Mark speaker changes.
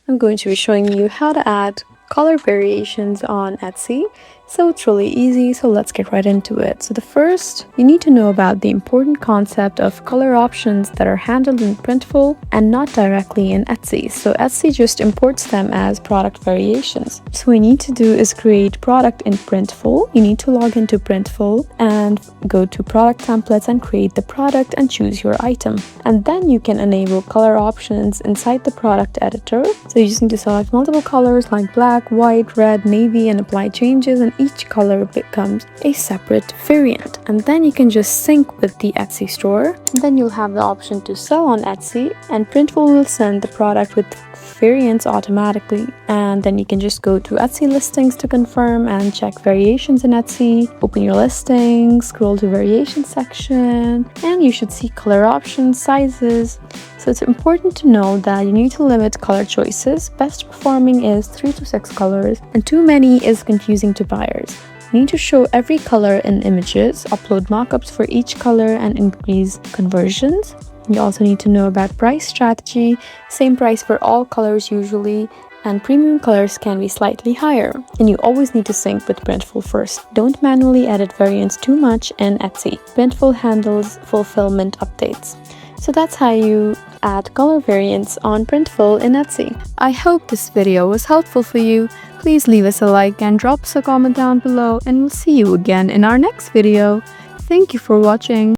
Speaker 1: I'm going to be showing you how to add color variations on Etsy. So it's really easy, so let's get right into it. So the first, you need to know about the important concept of color options that are handled in Printful and not directly in Etsy. So Etsy just imports them as product variations. So what you need to do is create product in Printful. You need to log into Printful and go to product templates and create the product and choose your item. And then you can enable color options inside the product editor. So you just need to select multiple colors like black, white, red, navy, and apply changes, and each color becomes a separate variant. And then you can just sync with the Etsy store. And then you'll have the option to sell on Etsy, and Printful will send the product with variants automatically. And then you can just go to Etsy listings to confirm and check variations in Etsy. Open your listing, scroll to variation section, and you should see color options, sizes. So it's important to know that you need to limit color choices. Best performing is 3 to 6 colors, and too many is confusing to buyers. You need to show every color in images, upload mockups for each color, and increase conversions. You also need to know about price strategy, same price for all colors usually, and premium colors can be slightly higher. And you always need to sync with Printful first. Don't manually edit variants too much in Etsy. Printful handles fulfillment updates. So that's how you add color variants on Printful in Etsy. I hope this video was helpful for you. Please leave us a like and drop us a comment down below, and we'll see you again in our next video. Thank you for watching.